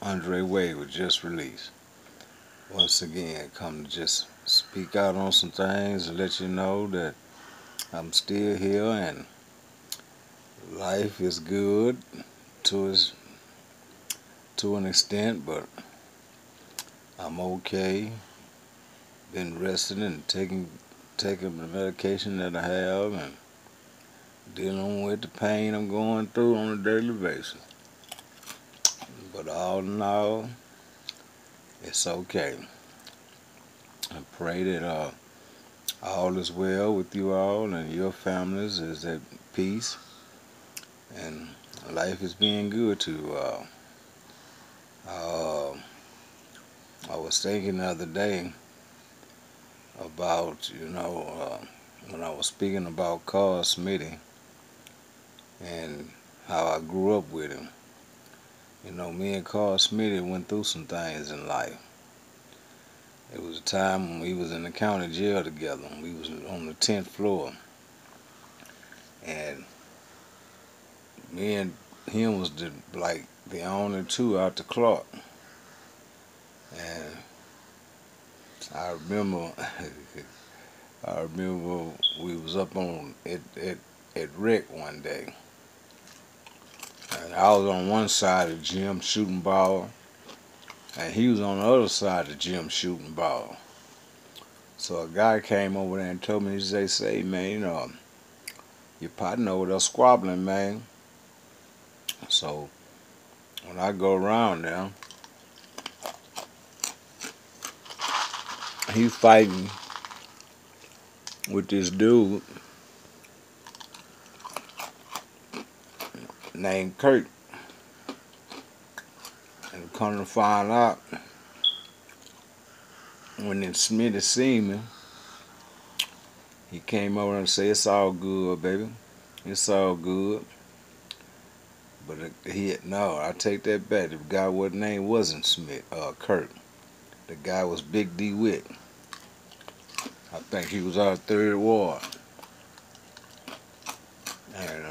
Andre Wade was just released. Once again, come to just speak out on some things and let you know that I'm still here and life is good to its, to an extent, but I'm okay. Been resting and taking the medication that I have and dealing with the pain I'm going through on a daily basis. But all in all, it's okay. I pray that all is well with you all and your families is at peace and life is being good to you all. Uh, I was thinking the other day about, when I was speaking about Carl Smitty and how I grew up with him. You know, me and Carl Smitty went through some things in life. It was a time when we was in the county jail together. We was on the 10th floor, and me and him was the only two out the clock. And I remember, I remember we was up on at rec one day, and I was on one side of the gym shooting ball, and he was on the other side of the gym shooting ball. So a guy came over there and told me, he say, man, your partner over there squabbling, man. So when I go around there, he fighting with this dude named Kurt. And come to find out, when Smitty seen me, he came over and said, it's all good, baby. It's all good. But no, I take that back. The guy what name wasn't Kurt. The guy was Big D Witt. I think he was our third ward. And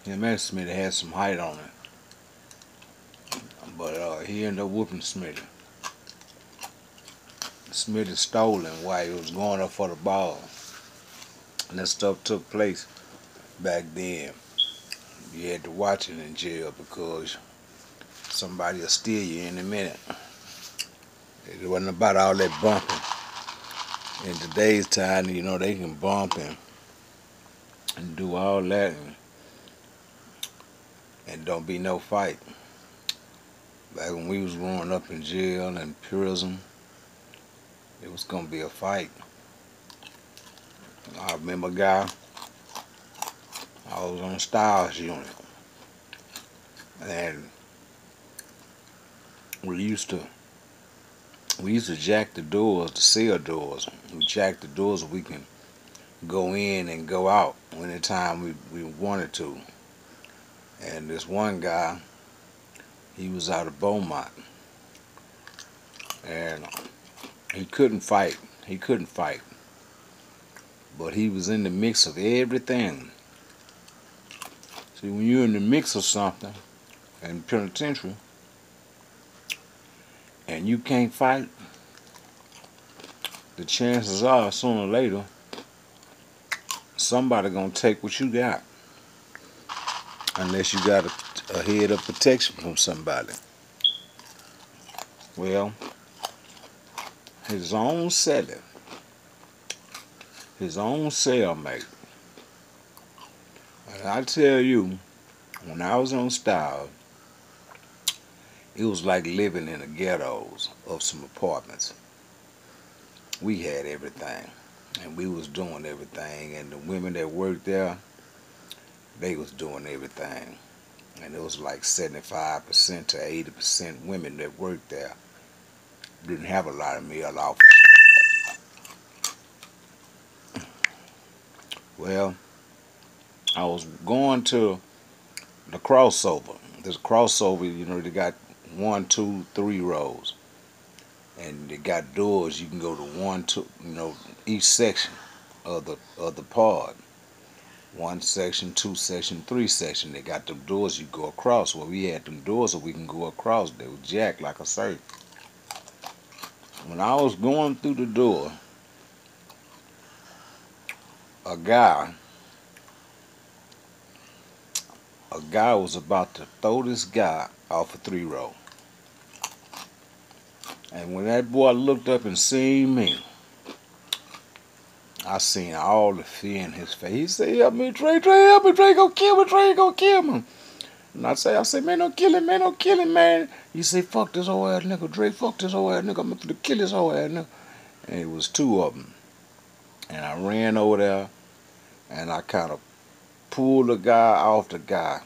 him and Smitty had some height on it. But he ended up whooping Smitty. Smitty stole him while he was going up for the ball. And that stuff took place back then. You had to watch it in jail because somebody will steal you in a minute. It wasn't about all that bumping. In today's time, they can bump and do all that and don't be no fight. Back when we was growing up in jail and prison, it was gonna be a fight. I remember a guy, I was on Styles unit, and we used to jack the doors, the cell doors. We jacked the doors so we can go in and go out anytime we wanted to. And this one guy, he was out of Beaumont, and he couldn't fight. He couldn't fight, but he was in the mix of everything. See, when you're in the mix of something in penitentiary and you can't fight, the chances are sooner or later somebody gonna take what you got, unless you got a head of protection from somebody. Well, his own cellie, his own cellmate. And I tell you, when I was on Style, it was like living in the ghettos of some apartments. We had everything, and we was doing everything, and the women that worked there, they was doing everything. And it was like 75% to 80% women that worked there. Didn't have a lot of male officers. Well, I was going to the crossover. This crossover, they got 1, 2, 3 rows, and they got doors. You can go to 1, 2, each section of the pod. 1 section, 2 section, 3 section. They got them doors you go across. Well, we had them doors so we can go across. They were jacked like a safe. When I was going through the door, a guy was about to throw this guy off a 3-row. And when that boy looked up and seen me, I seen all the fear in his face. He said, "Help me, Trey, help me, Trey, go kill me, Trey, go kill me." And I say, "Man, don't kill him, man, don't kill him, man." He say, "Fuck this old ass nigga, Dre, fuck this old ass nigga, I'm gonna kill this old ass nigga." And it was 2 of them. And I ran over there, and I kind of pulled the guy off the guy.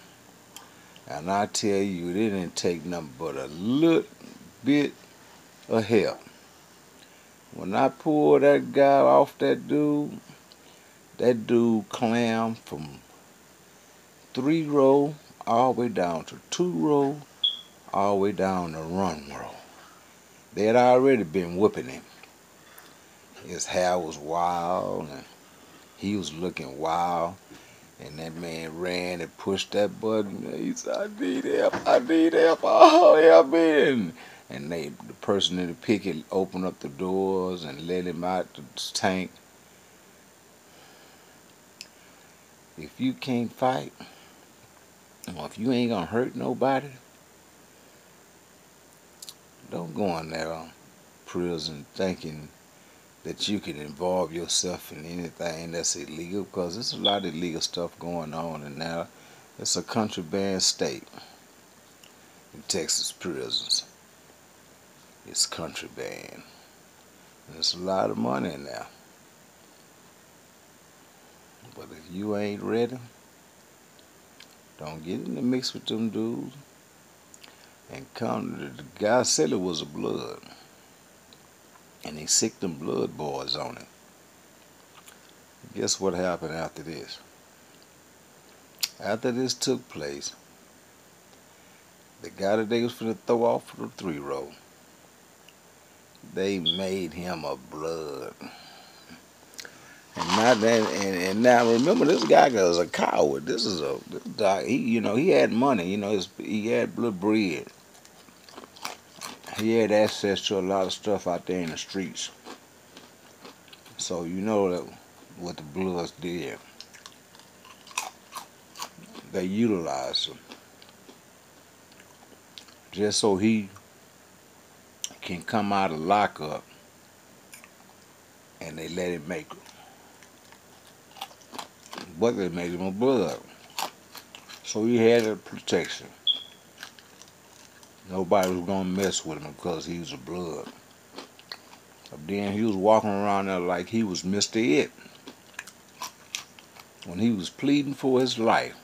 And I tell you, it didn't take nothing but a little bit of help. When I pulled that guy off that dude clammed from 3-row all the way down to 2-row, all the way down to 1-row. They had already been whipping him. His hair was wild, and he was looking wild. And that man ran and pushed that button. He said, "I need help, oh, help me." And the person in the picket opened up the doors and let him out the tank. If you can't fight, or if you ain't gonna hurt nobody, don't go in there prison thinking that you can involve yourself in anything that's illegal, because there's a lot of illegal stuff going on, and now it's a contraband state. In Texas prisons, it's contraband. There's a lot of money in there. But if you ain't ready, don't get in the mix with them dudes. And the guy said it was a blood. And they sicked them blood boys on it. Guess what happened after this? After this took place, the guy that they was finna throw off the 3-row, they made him a blood. And now remember, this guy was a coward. This guy, he had money. He had blood bread. He had access to a lot of stuff out there in the streets. So you know that what the Bloods did. They utilized him just so he can come out of lockup, and they let him make him. But they made him a blood. So he had a protection. Nobody was gonna mess with him because he was a blood. But then he was walking around there like he was Mr. It. When he was pleading for his life,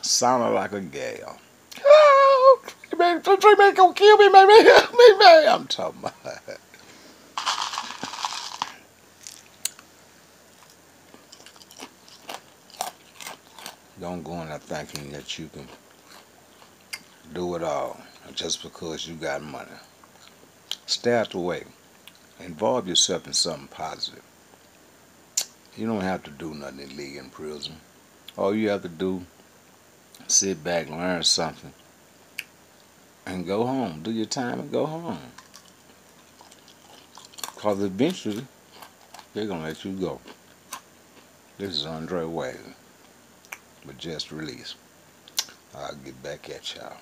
sounded like a gal. "Oh, Trey man gonna kill me, baby, help me, man." I'm talking about. Don't go in there thinking that you can do it all just because you got money. Stay out the way. Involve yourself in something positive. You don't have to do nothing illegal in prison. All you have to do is sit back, learn something, and go home. Do your time and go home. Because eventually, they're going to let you go. This is Andre Wade, but just released. I'll get back at y'all.